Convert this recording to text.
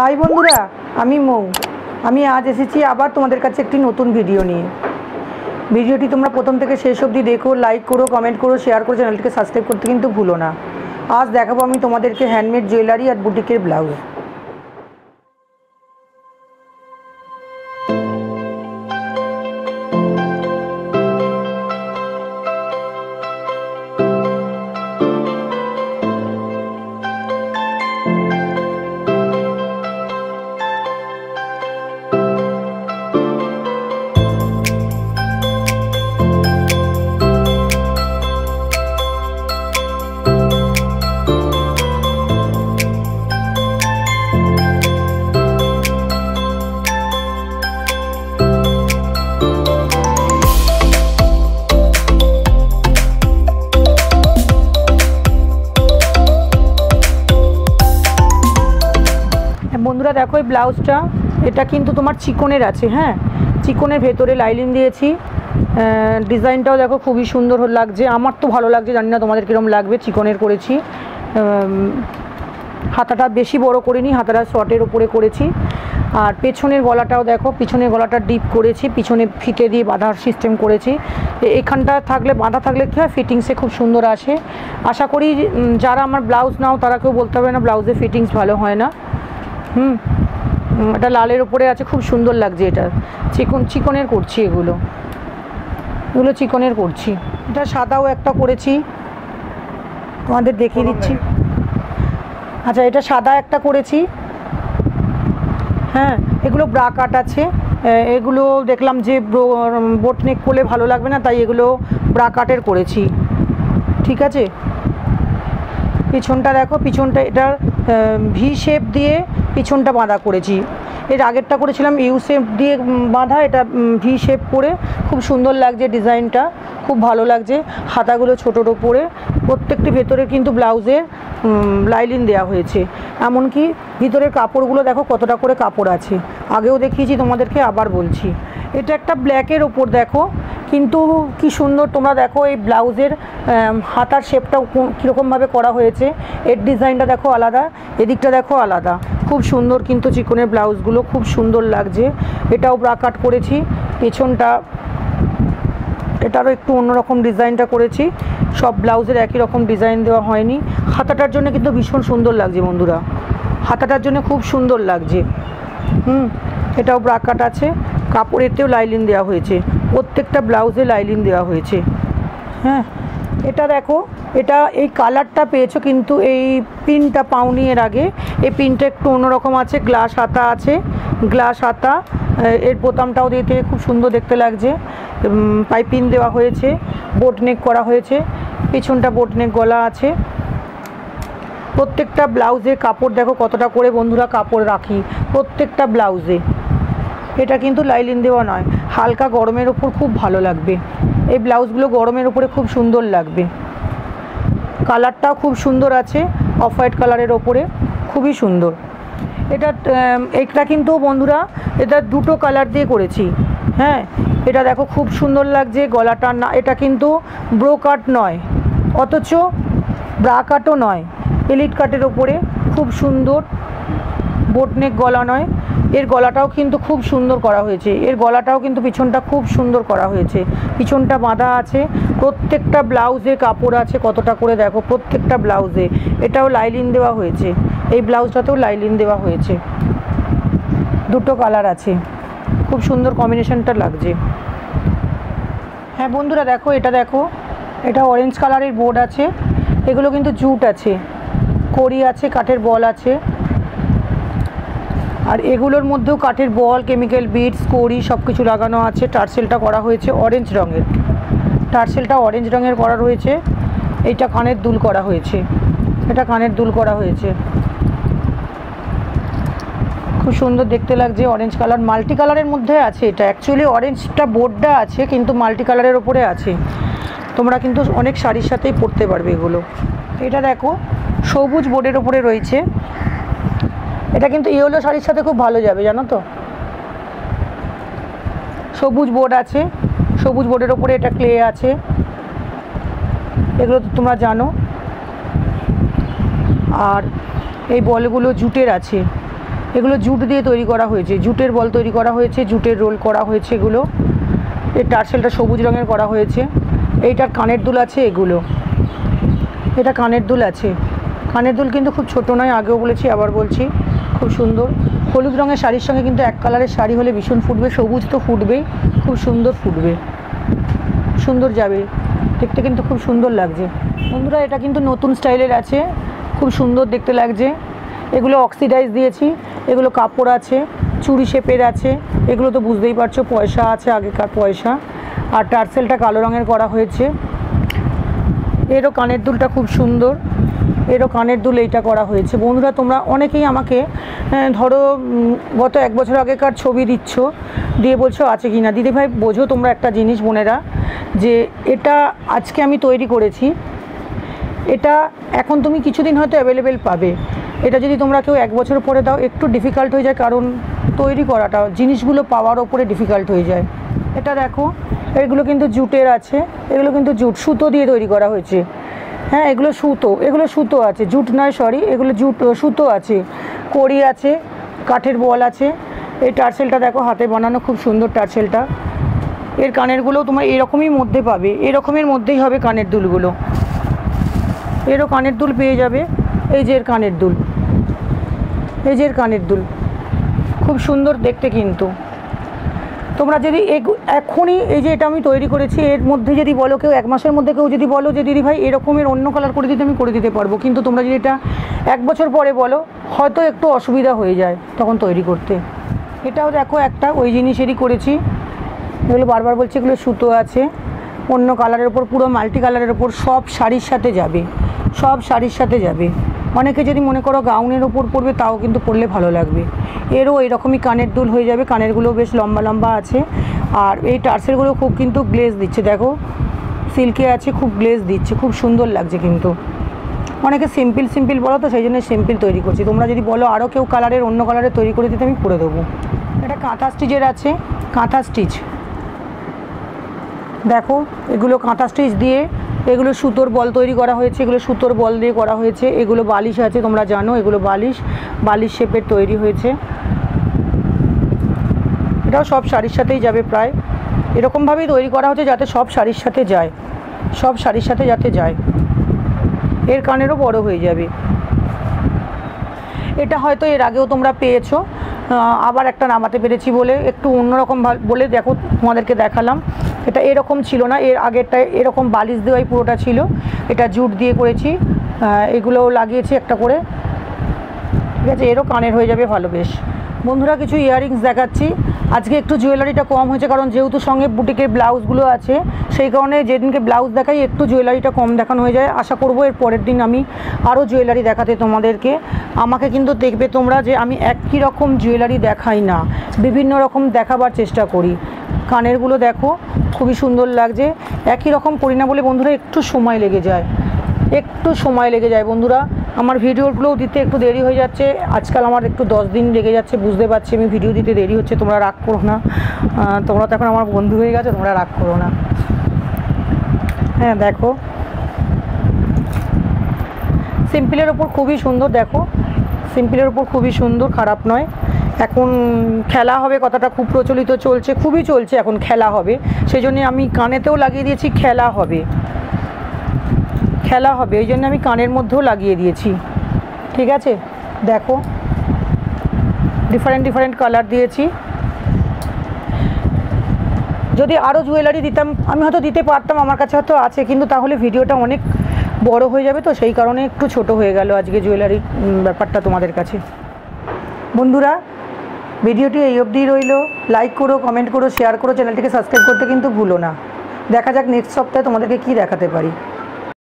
High বন্ধুরা, আমি মৌ। আমি আজ এসেছি আবার তোমাদের কাছে একটি নতুন ভিডিও নিয়ে। ভিডিওটি তোমরা প্রথম থেকে শেষ অবধি দেখো, লাইক করো, কমেন্ট করো, শেয়ার করো, চ্যানেলটিকে সাবস্ক্রাইব করতে কিন্তু ভুলো না। আজ দেখাবো আমি তোমাদেরকে হ্যান্ডমেড জুয়েলারি আর বুটিকের ব্লাউজ। বন্ধুরা দেখো, এই ব্লাউজটা এটা কিন্তু তোমার চিকনের আছে। হ্যাঁ, চিকনের ভেতরে লাইলিন দিয়েছি। ডিজাইনটাও দেখো খুবই সুন্দর লাগছে, আমার তো ভালো লাগছে, জানি না তোমাদের কীরকম লাগবে। চিকনের করেছি, হাতাটা বেশি বড় করিনি, হাতাটা শর্টের ওপরে করেছি। আর পেছনের গলাটাও দেখো, পিছনের গলাটা ডিপ করেছি, পিছনে ফিতে দিয়ে বাঁধার সিস্টেম করেছি। এখানটা থাকলে বাঁধা থাকলে কী হয়, ফিটিংসে খুব সুন্দর আসে। আশা করি যারা আমার ব্লাউজ নাও তারা কেউ বলতে পারবে না ব্লাউজের ফিটিংস ভালো হয় না। এটা লালের উপরে আছে, খুব সুন্দর লাগছে। এটা চিকনের করছি, এগুলো চিকনের করছি। এটা সাদাও একটা করেছি, তোমাদের দেখিয়ে দিচ্ছি। আচ্ছা, এটা সাদা একটা করেছি। হ্যাঁ, এগুলো ব্রা কাট আছে। এগুলো দেখলাম যে বোট নেক করলে ভালো লাগবে না, তাই এগুলো ব্রা কাটের করেছি। ঠিক আছে, পিছনটা দেখো, পিছনটা এটার ভি শেপ দিয়ে পিছনটা বাঁধা করেছি। এর আগেরটা করেছিলাম ইউ শেপ দিয়ে বাঁধা, এটা ভি শেপ করে খুব সুন্দর লাগছে। ডিজাইনটা খুব ভালো লাগছে। হাতাগুলো ছোটোর ওপরে, প্রত্যেকটি ভেতরে কিন্তু ব্লাউজের লাইলিন দেওয়া হয়েছে। এমনকি ভিতরের কাপড়গুলো দেখো কতটা করে কাপড় আছে, আগেও দেখিয়েছি তোমাদেরকে, আবার বলছি। এটা একটা ব্ল্যাকের ওপর দেখো, কিন্তু কি সুন্দর তোমরা দেখো। এই ব্লাউজের হাতার শেপটাও কীরকমভাবে করা হয়েছে, এর ডিজাইনটা দেখো আলাদা, এদিকটা দেখো আলাদা। খুব সুন্দর কিন্তু চিকনের ব্লাউজগুলো খুব সুন্দর লাগছে। এটাও ব্রা কাট করেছি। পেছনটা এটারও একটু অন্যরকম ডিজাইনটা করেছি। সব ব্লাউজের একই রকম ডিজাইন দেওয়া হয়নি। হাতাটার জন্য কিন্তু ভীষণ সুন্দর লাগছে বন্ধুরা, হাতাটার জন্য খুব সুন্দর লাগছে। এটাও ব্রা কাট আছে, কাপড়েতেও লাইলিন দেওয়া হয়েছে, প্রত্যেকটা ব্লাউজে লাইলিন দেওয়া হয়েছে। হ্যাঁ, এটা দেখো, এটা এই কালারটা পেয়েছো, কিন্তু এই পিনটা পাওনি এর আগে। এই পিনটা একটু অন্যরকম আছে, গ্লাস হাতা আছে, গ্লাস হাতা। এর বোতামটাও দিতে খুব সুন্দর দেখতে লাগছে। পাইপিং দেওয়া হয়েছে, বোট নেক করা হয়েছে, পিছনটা বোট নেক গলা আছে। প্রত্যেকটা ব্লাউজে কাপড় দেখো কতটা করে বন্ধুরা কাপড় রাখি প্রত্যেকটা ব্লাউজে। এটা কিন্তু লাইলিন দেওয়া নয়, হালকা গরমের ওপর খুব ভালো লাগবে। এই ব্লাউজগুলো গরমের উপরে খুব সুন্দর লাগবে। কালারটাও খুব সুন্দর আছে, অফ হোয়াইট কালারের ওপরে, খুবই সুন্দর। এটা কিন্তু বন্ধুরা, এটা দুটো কালার দিয়ে করেছি। হ্যাঁ, এটা দেখো খুব সুন্দর লাগছে। গলাটা না, এটা কিন্তু ব্রো কাট নয়, অথচ ব্রা কাটও নয়, এলিট কাটের ওপরে খুব সুন্দর। বোটনেক গলা নয়, এর গলাটাও কিন্তু খুব সুন্দর করা হয়েছে। এর গলাটাও কিন্তু পিছনটা খুব সুন্দর করা হয়েছে, পিছনটা বাঁধা আছে। প্রত্যেকটা ব্লাউজে কাপড় আছে কতটা করে দেখো, প্রত্যেকটা ব্লাউজে। এটাও লাইলিন দেওয়া হয়েছে, এই ব্লাউজটাতেও লাইলিন দেওয়া হয়েছে। দুটো কালার আছে, খুব সুন্দর কম্বিনেশনটা লাগছে। হ্যাঁ বন্ধুরা দেখো, এটা দেখো, এটা অরেঞ্জ কালারের বোর্ড আছে। এগুলো কিন্তু জুট আছে, কড়ি আছে, কাঠের বল আছে। আর এগুলোর মধ্যেও কাঠের বল, কেমিক্যাল বিটস, কড়ি সব কিছু লাগানো আছে। টার্সেলটা করা হয়েছে অরেঞ্জ রঙের, টার্সেলটা অরেঞ্জ রঙের করা রয়েছে। এইটা কানের দুল করা হয়েছে, এটা কানের দুল করা হয়েছে। খুব সুন্দর দেখতে লাগছে, অরেঞ্জ কালার, মাল্টি কালারের মধ্যে আছে। এটা অ্যাকচুয়ালি অরেঞ্জটা বোর্ডটা আছে, কিন্তু মাল্টি কালারের ওপরে আছে। তোমরা কিন্তু অনেক শাড়ির সাথেই পরতে পারবে এগুলো। এটা দেখো, সবুজ বোর্ডের ওপরে রয়েছে। এটা কিন্তু ইয়েলো শাড়ির সাথে খুব ভালো যাবে, জানো তো। সবুজ বোর্ড আছে, সবুজ বোর্ডের ওপরে এটা ক্লে আছে, এগুলো তো তোমরা জানো। আর এই বলগুলো জুটের আছে, এগুলো জুট দিয়ে তৈরি করা হয়েছে, জুটের বল তৈরি করা হয়েছে, জুটের রোল করা হয়েছে এগুলো। এর টার্সেলটা সবুজ রঙের করা হয়েছে। এইটার কানের দুল আছে, এগুলো এটা কানের দুল আছে। কানের দুল কিন্তু খুব ছোটো নয়, আগেও বলেছি আবার বলছি, খুব সুন্দর। হলুদ রঙের শাড়ির সঙ্গে কিন্তু এক কালারের শাড়ি হলে ভীষণ ফুটবে, সবুজ তো ফুটবেই, খুব সুন্দর ফুটবে, সুন্দর যাবে দেখতে, কিন্তু খুব সুন্দর লাগছে বন্ধুরা। এটা কিন্তু নতুন স্টাইলের আছে, খুব সুন্দর দেখতে লাগছে। এগুলো অক্সিডাইজ দিয়েছি, এগুলো কাপড় আছে, চুড়ি শেপের আছে, এগুলো তো বুঝতেই পারছো পয়সা আছে, আগেকার পয়সা। আর টার্সেলটা কালো রঙের করা হয়েছে। এরও কানের দুলটা খুব সুন্দর, এরও কানের দুল এইটা করা হয়েছে। বন্ধুরা তোমরা অনেকেই আমাকে ধরো গত 1 বছর আগেকার ছবি দিচ্ছ, দিয়ে বলছো আছে কি না। দিদিভাই বোঝো তোমরা একটা জিনিস বোনেরা, যে এটা আজকে আমি তৈরি করেছি, এটা এখন তুমি কিছুদিন হয়তো অ্যাভেলেবেল পাবে। এটা যদি তোমরা কেউ 1 বছর পরে দাও একটু ডিফিকাল্ট হয়ে যায়, কারণ তৈরি করাটা জিনিসগুলো পাওয়ার ওপরে ডিফিকাল্ট হয়ে যায়। এটা দেখো, এগুলো কিন্তু জুটের আছে, এগুলো কিন্তু জুট সুতো দিয়ে তৈরি করা হয়েছে। হ্যাঁ এগুলো সুতো, এগুলো সুতো আছে, জুট নয় সরি, এগুলো জুট সুতো আছে, কড়ি আছে, কাঠের বল আছে। এই টার্সেলটা দেখো হাতে বানানো, খুব সুন্দর টার্সেলটা। এর কানেরগুলোও তোমার এরকমই মধ্যে পাবে, এরকমের মধ্যেই হবে কানের দুলগুলো। এরও কানের দুল পেয়ে যাবে, এই যে এর কানের দুল, এই যে এর কানের দুল, খুব সুন্দর দেখতে। কিন্তু তোমরা যদি এখনই এই যে এটা আমি তৈরি করেছি, এর মধ্যে যদি বলো কেউ 1 মাসের মধ্যে কেউ যদি বলো যে দিদি ভাই এরকমের অন্য কালার করে দিতে, আমি করে দিতে পারবো। কিন্তু তোমরা যদি এটা 1 বছর পরে বলো, হয়তো একটু অসুবিধা হয়ে যায় তখন তৈরি করতে। এটাও দেখো একটা ওই জিনিসেরই করেছি, এগুলো বারবার বলছি, এগুলো সুতো আছে, অন্য কালারের ওপর, পুরো মাল্টি কালারের ওপর, সব শাড়ির সাথে যাবে, সব শাড়ির সাথে যাবে। অনেকে যদি মনে করো গাউনের ওপর পরবে, তাও কিন্তু পরলে ভালো লাগবে। এরও এরকমই কানের দুল হয়ে যাবে, কানেরগুলো বেশ লম্বা লম্বা আছে। আর এই টার্সেলগুলো খুব কিন্তু গ্লেজ দিচ্ছে, দেখো সিল্কে আছে, খুব গ্লেজ দিচ্ছে, খুব সুন্দর লাগছে। কিন্তু অনেকে সিম্পল সিম্পল বলো, তো সেই জন্য সিম্পল তৈরি করছি। তোমরা যদি বলো আরও কেউ কালারের অন্য কালারের তৈরি করে দিতে, আমি করে দেবো। এটা কাঁথা স্টিচের আছে, কাঁথা স্টিচ দেখো, এগুলো কাঁথা স্টিচ দিয়ে, এগুলো সুতোর বল তৈরি করা হয়েছে, এগুলো সুতোর বল দিয়ে করা হয়েছে। এগুলো বালিশ আছে, তোমরা জানো এগুলো বালিশ, বালিশ শেপের তৈরি হয়েছে। এটাও সব শাড়ির সাথেই যাবে প্রায়, এরকমভাবেই তৈরি করা হচ্ছে যাতে সব শাড়ির সাথে যায়, সব শাড়ির সাথে যাতে যায়। এর কানেরও বড় হয়ে যাবে। এটা হয়তো এর আগেও তোমরা পেয়েছো, আবার একটা নামাতে পেরেছি বলে একটু অন্যরকম বলে দেখো তোমাদেরকে দেখালাম। এটা এরকম ছিল না, এর আগেরটা এরকম বালিশ দেওয়াই পুরোটা ছিল, এটা জুট দিয়ে করেছি, এগুলোও লাগিয়েছি একটা করে, ঠিক আছে। এরও কানের হয়ে যাবে ভালো বেশ। বন্ধুরা কিছু ইয়াররিংস দেখাচ্ছি। আজকে একটু জুয়েলারিটা কম হয়েছে, কারণ যেহেতু সঙ্গে বুটিকের ব্লাউজগুলো আছে, সেই কারণে যেদিনকে ব্লাউজ দেখাই একটু জুয়েলারিটা কম দেখানো হয়ে যায়। আশা করব এর পরের দিন আমি আরও জুয়েলারি দেখাতে তোমাদেরকে। আমাকে কিন্তু দেখবে তোমরা যে আমি একই রকম জুয়েলারি দেখাই না, বিভিন্ন রকম দেখাবার চেষ্টা করি। কানেরগুলো দেখো খুবই সুন্দর লাগছে, একই রকম করি না বলে বন্ধুরা একটু সময় লেগে যায়, একটু সময় লেগে যায় বন্ধুরা। আমার ভিডিওগুলোও দিতে একটু দেরি হয়ে যাচ্ছে, আজকাল আমার একটু 10 দিন লেগে যাচ্ছে, বুঝতে পারছি আমি ভিডিও দিতে দেরি হচ্ছে। তোমরা রাগ করো না, তোমরা তো এখন আমার বন্ধু হয়ে গেছো, তোমরা রাগ করো না। হ্যাঁ দেখো সিম্পলের ওপর খুবই সুন্দর, দেখো সিম্পলের ওপর খুবই সুন্দর, খারাপ নয়। এখন খেলা হবে কথাটা খুব প্রচলিত চলছে, খুবই চলছে এখন, খেলা হবে, সেই জন্যে আমি কানেতেও লাগিয়ে দিয়েছি খেলা হবে, খেলা হবে, এই জন্য আমি কানের মধ্যেও লাগিয়ে দিয়েছি, ঠিক আছে। দেখো ডিফারেন্ট ডিফারেন্ট কালার দিয়েছি। যদি আরও জুয়েলারি দিতাম আমি হয়তো দিতে পারতাম, আমার কাছে হয়তো আছে, কিন্তু তাহলে ভিডিওটা অনেক বড় হয়ে যাবে, তো সেই কারণে একটু ছোট হয়ে গেল আজকে জুয়েলারি ব্যাপারটা তোমাদের কাছে। বন্ধুরা ভিডিওটি এই অবধিই রইল, লাইক করো, কমেন্ট করো, শেয়ার করো, চ্যানেলটিকে সাবস্ক্রাইব করতে কিন্তু ভুলো না। দেখা যাক নেক্সট সপ্তাহে তোমাদেরকে কী দেখাতে পারি।